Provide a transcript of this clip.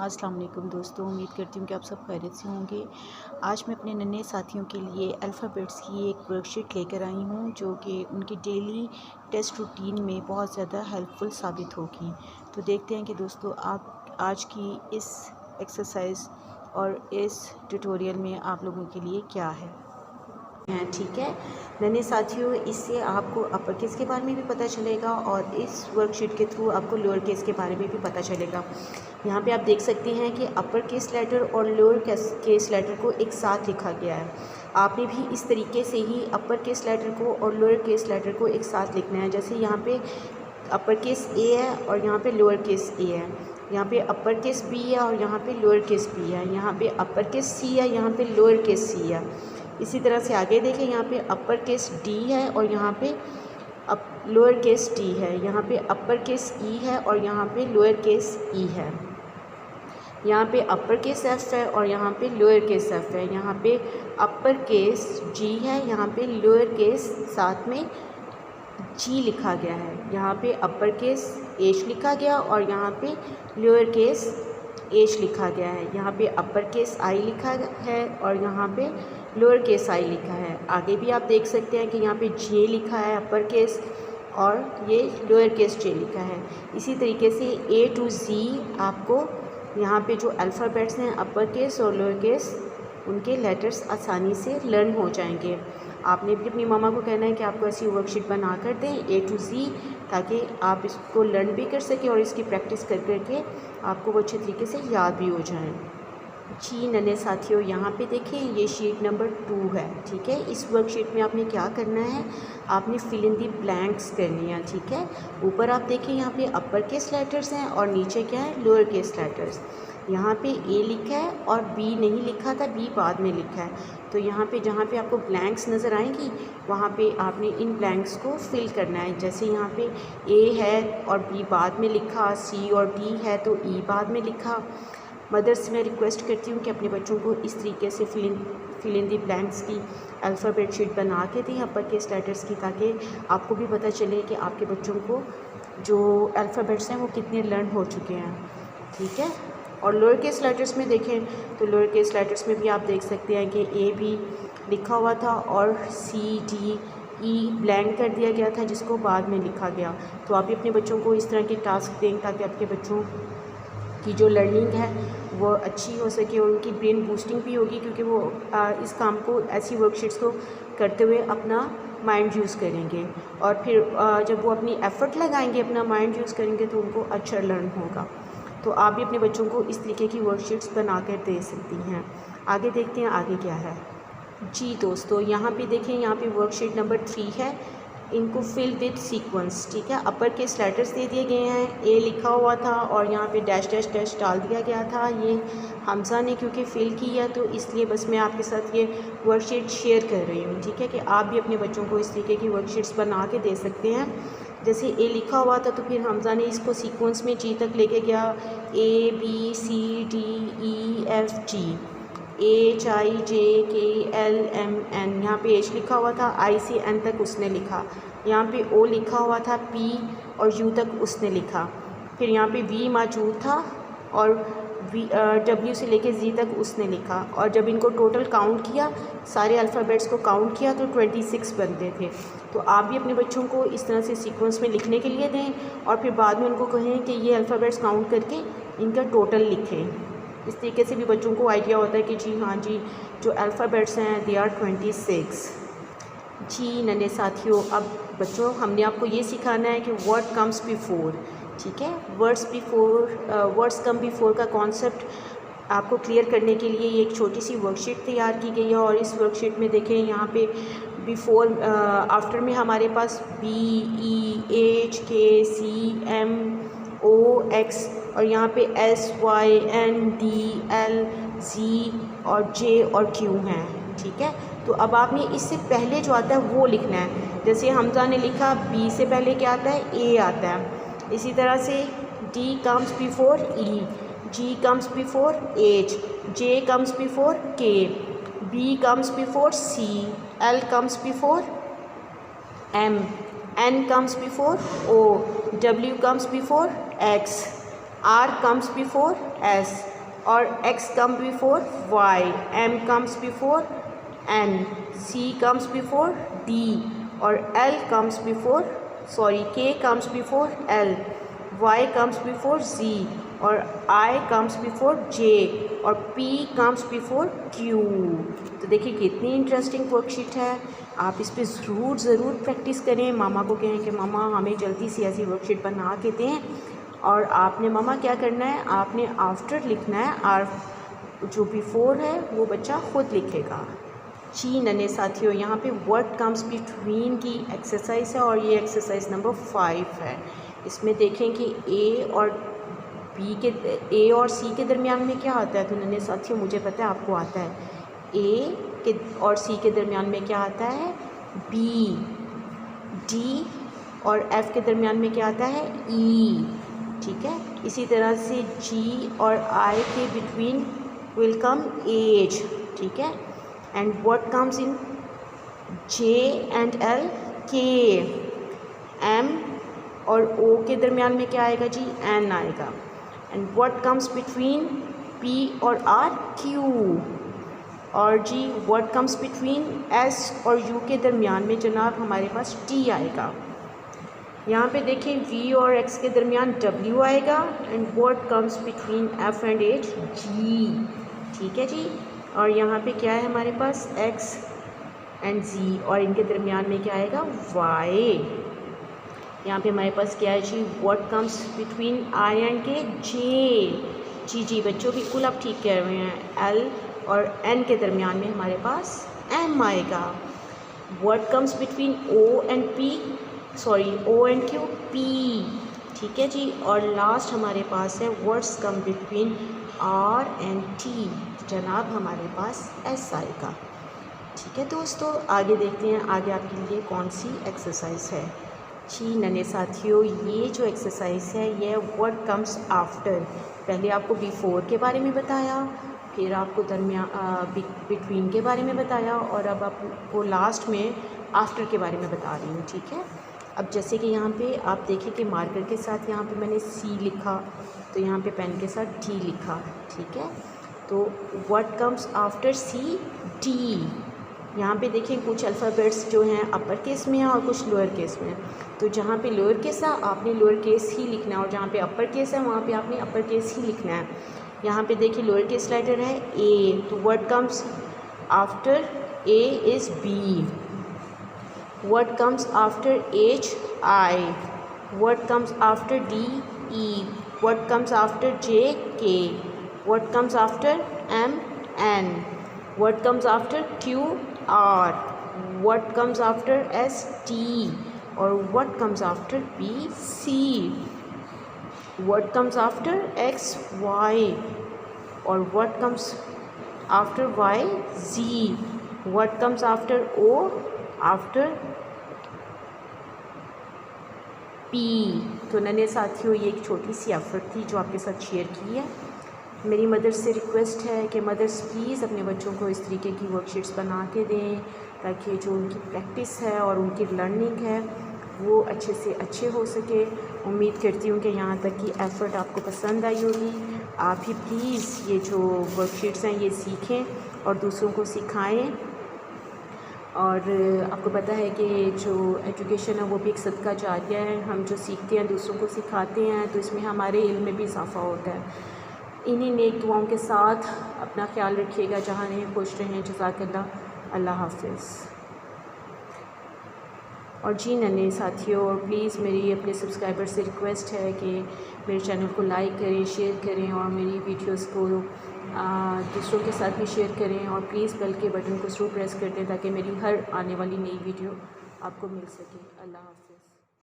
अस्सलाम वालेकुम दोस्तों, उम्मीद करती हूँ कि आप सब खैरियत से होंगे। आज मैं अपने नन्हे साथियों के लिए अल्फ़ाबेट्स की एक वर्कशीट लेकर आई हूँ जो कि उनकी डेली टेस्ट रूटीन में बहुत ज़्यादा हेल्पफुल साबित होगी। तो देखते हैं कि दोस्तों आप आज की इस एक्सरसाइज और इस ट्यूटोरियल में आप लोगों के लिए क्या है। ठीक है नन्हे साथियों, इससे आपको अपर केस के बारे में भी पता चलेगा और इस वर्कशीट के थ्रू आपको लोअर केस के बारे में भी पता चलेगा। यहाँ पे आप देख सकते हैं कि अपर केस लेटर और लोअर केस लेटर को एक साथ लिखा गया है। आपने भी इस तरीके से ही अपर केस लेटर को और लोअर केस लेटर को एक साथ लिखना है। जैसे यहाँ पे अपर केस ए है और यहाँ पे लोअर केस ए है, यहाँ पे अपर केस बी है और यहाँ पे लोअर केस बी है, यहाँ पे अपर केस सी है, यहाँ पे लोअर केस सी है। इसी तरह से आगे देखें, यहाँ पे अपर केस डी है और यहाँ पे लोअर केस डी है, यहाँ पे अपर केस ई है और यहाँ पे लोअर केस ई है, यहाँ पे अपर केस एफ है और यहाँ पे लोअर केस एफ है, यहाँ पे अपर केस जी है, यहाँ पे लोअर केस साथ में जी लिखा गया है, यहाँ पे अपर केस एच लिखा गया और यहाँ पे लोअर केस एच लिखा गया है, यहाँ पे अपर केस आई लिखा है और यहाँ पे लोअर केस आई लिखा है। आगे भी आप देख सकते हैं कि यहाँ पे जे लिखा है अपर केस और ये लोअर केस जे लिखा है। इसी तरीके से ए टू जी आपको यहाँ पे जो अल्फ़ाबेट्स हैं अपर केस और लोअर केस उनके लेटर्स आसानी से लर्न हो जाएंगे। आपने भी अपनी मामा को कहना है कि आपको ऐसी वर्कशीट बना कर दें ए टू जी, ताकि आप इसको लर्न भी कर सकें और इसकी प्रैक्टिस कर करके आपको वो अच्छे तरीके से याद भी हो जाए। जी नन्हे साथियों, यहाँ पे देखें ये शीट नंबर 2 है। ठीक है, इस वर्कशीट में आपने क्या करना है, आपने फिल इन दी ब्लैंक्स करनी है। ठीक है, ऊपर आप देखें यहाँ पे अपर केस लेटर्स हैं और नीचे क्या है, लोअर केस लेटर्स। यहाँ पे ए लिखा है और बी नहीं लिखा था, बी बाद में लिखा है। तो यहाँ पे जहाँ पे आपको ब्लैंक्स नज़र आएंगी वहाँ पे आपने इन ब्लैंक्स को फिल करना है। जैसे यहाँ पे ए है और बी बाद में लिखा, सी और डी है तो ई बाद में लिखा। मदर से मैं रिक्वेस्ट करती हूँ कि अपने बच्चों को इस तरीके से फिल इन दी ब्लैंक्स की अल्फ़ाबेट शीट बना के दें अपर केस लेटर्स की, ताकि आपको भी पता चले कि आपके बच्चों को जो अल्फ़ाबेट्स हैं वो कितने लर्न हो चुके हैं। ठीक है, और लोअर केस लेटर्स में देखें तो लोअर केस लेटर्स में भी आप देख सकते हैं कि ए भी लिखा हुआ था और सी डी ई ब्लैंक कर दिया गया था जिसको बाद में लिखा गया। तो आप भी अपने बच्चों को इस तरह के टास्क दें ताकि आपके बच्चों की जो लर्निंग है वो अच्छी हो सके और उनकी ब्रेन बूस्टिंग भी होगी, क्योंकि वो इस काम को, ऐसी वर्कशीट्स को करते हुए अपना माइंड यूज़ करेंगे और फिर जब वो अपनी एफ़र्ट लगाएंगे, अपना माइंड यूज़ करेंगे तो उनको अच्छा लर्न होगा। तो आप भी अपने बच्चों को इस तरीके की वर्कशीट्स बना कर दे सकती हैं। आगे देखते हैं आगे क्या है। जी दोस्तों, यहाँ पे देखें, यहाँ पे वर्कशीट नंबर 3 है। इनको फिल विद सीक्वेंस। ठीक है, अपर केस लेटर्स दे दिए गए हैं, ए लिखा हुआ था और यहाँ पे डैश डैश डैश डाल दिया गया था। ये हमज़ा ने क्योंकि फिल किया तो इसलिए बस मैं आपके साथ ये वर्कशीट शेयर कर रही हूँ। ठीक है, कि आप भी अपने बच्चों को इस तरीके की वर्कशीट्स बना के दे सकते हैं। जैसे ए लिखा हुआ था तो फिर हमज़ा ने इसको सीक्वेंस में जी तक लेके गया, A B C D E F G, H I J K L M N. यहाँ पे एच लिखा हुआ था, आई से एन तक उसने लिखा। यहाँ पे ओ लिखा हुआ था, पी और यू तक उसने लिखा। फिर यहाँ पे वी मौजूद था और डब्ल्यू से लेके जी तक उसने लिखा। और जब इनको टोटल काउंट किया, सारे अल्फ़ाबेट्स को काउंट किया तो 26 बनते थे। तो आप भी अपने बच्चों को इस तरह से सीक्वेंस में लिखने के लिए दें और फिर बाद में उनको कहें कि ये अल्फ़ाबेट्स काउंट करके इनका टोटल लिखें। इस तरीके से भी बच्चों को आइडिया होता है कि जी हाँ जी, जो अल्फ़ाबेट्स हैं दे आर 26। जी नन्हे साथियों, अब बच्चों हमने आपको ये सिखाना है कि वर्ड कम्स बिफोर। ठीक है, वर्ड्स कम बिफोर का कॉन्सेप्ट आपको क्लियर करने के लिए ये एक छोटी सी वर्कशीट तैयार की गई है। और इस वर्कशीट में देखें, यहाँ पे बिफोर आफ्टर में हमारे पास बी ई एच के सी एम ओ एक्स और यहाँ पे S Y N D L G और जे और क्यू हैं। ठीक है, तो अब आपने इससे पहले जो आता है वो लिखना है। जैसे हमज़ा ने लिखा, बी से पहले क्या आता है, ए आता है। इसी तरह से D comes before E, G comes before H, J comes before K, B comes before C, L comes before M, N comes before O, W comes before X, R comes before S, और x come before y, m comes before n, c comes before d और l comes before k comes before l, y comes before z और I comes before j और P comes before Q। तो देखिए कितनी interesting worksheet है, आप इस पे ज़रूर प्रैक्टिस करें। मामा को कहें कि मामा हमें जल्दी से ऐसी वर्कशीट बना के दें। और आपने मामा क्या करना है, आपने आफ्टर लिखना है और जो बिफोर है वो बच्चा खुद लिखेगा। जी नन्हे साथियों, यहाँ पे वर्ड कम्स बिटवीन की एक्सरसाइज है और ये एक्सरसाइज नंबर 5 है। इसमें देखें कि ए और सी के दरमियान में क्या आता है। तो नन्हे साथियों मुझे पता है आपको आता है। ए के और सी के दरमियान में क्या आता है, बी। डी और एफ़ के दरमियान में क्या आता है, ई। ठीक है, इसी तरह से जी और आई के बिटवीन विल कम एज। ठीक है, and what comes in J and L, के। एम और ओ के दरमियान में क्या आएगा जी, एन आएगा। And what comes between P और आर, क्यू। और जी व्हाट कम्स बिटवीन एस और यू के दरमियान में जनाब हमारे पास टी आएगा। यहाँ पे देखें वी और एक्स के दरमियान डब्ल्यू आएगा। And what comes between F and H, G. ठीक है जी, और यहाँ पे क्या है हमारे पास, एक्स एंड जी और इनके दरमियान में क्या आएगा, वाई। यहाँ पे हमारे पास क्या है जी, what comes between I and K, J. जी बच्चों बिल्कुल आप ठीक कह रहे हैं। एल और एन के दरमियान में हमारे पास एम आएगा। What comes between O and Q, P. ठीक है जी, और लास्ट हमारे पास है words come between R and T, जनाब हमारे पास एस आएगा। ठीक है दोस्तों, आगे देखते हैं आगे आपके लिए कौन सी एक्सरसाइज है। जी नन्हे साथियों, ये जो एक्सरसाइज है ये व्हाट कम्स आफ्टर। पहले आपको बिफोर के बारे में बताया, फिर आपको बिटवीन के बारे में बताया और अब आपको लास्ट में आफ्टर के बारे में बता रही हूँ। ठीक है, अब जैसे कि यहाँ पे आप देखें कि मार्कर के साथ यहाँ पे मैंने सी लिखा, तो यहाँ पे पेन के साथ डी लिखा। ठीक है, तो what comes after C, D. यहाँ पे देखें कुछ अल्फ़ाबेट्स जो हैं अपर केस में हैं और कुछ लोअर केस में। तो जहाँ पे लोअर केस है आपने लोअर केस ही लिखना है और जहाँ पे अपर केस है वहाँ पे आपने अपर केस ही लिखना है। यहाँ पे देखिए लोअर केस लेटर है ए, तो what comes after A is B. What comes after H, I. What comes after D, E. What comes after J, K. What comes after M, N. What comes after Q, R, what comes after S, T, और what comes after P, C, what comes after X, Y, और what comes after Y, Z, what comes after O, after P। तो नन्हे साथियों ये एक छोटी सी effort थी जो आपके साथ शेयर की है। मेरी मदर से रिक्वेस्ट है कि मदर्स प्लीज़ अपने बच्चों को इस तरीके की वर्कशीट्स बना के दें ताकि जो उनकी प्रैक्टिस है और उनकी लर्निंग है वो अच्छे से अच्छे हो सके। उम्मीद करती हूँ कि यहाँ तक की एफ़र्ट आपको पसंद आई होगी। आप भी प्लीज़ ये जो वर्कशीट्स हैं ये सीखें और दूसरों को सिखाएं। और आपको पता है कि जो एजुकेशन है वो भी एक सदका जारिया है। हम जो सीखते हैं दूसरों को सिखाते हैं तो इसमें हमारे इल्म में भी इजाफ़ा होता है। इन्हीं नेक दुआओं के साथ अपना ख्याल रखिएगा। जहाँ रहें खुश रहें। जज़ाकल्लाह। अल्लाह हाफ़िज़। और जी नन्हे साथियों, और प्लीज़ मेरी अपने सब्सक्राइबर से रिक्वेस्ट है कि मेरे चैनल को लाइक करें, शेयर करें और मेरी वीडियोस को दूसरों के साथ भी शेयर करें और प्लीज़ बेल के बटन को ज़रूर प्रेस कर दें ताकि मेरी हर आने वाली नई वीडियो आपको मिल सके। अल्लाह हाफ़िज़।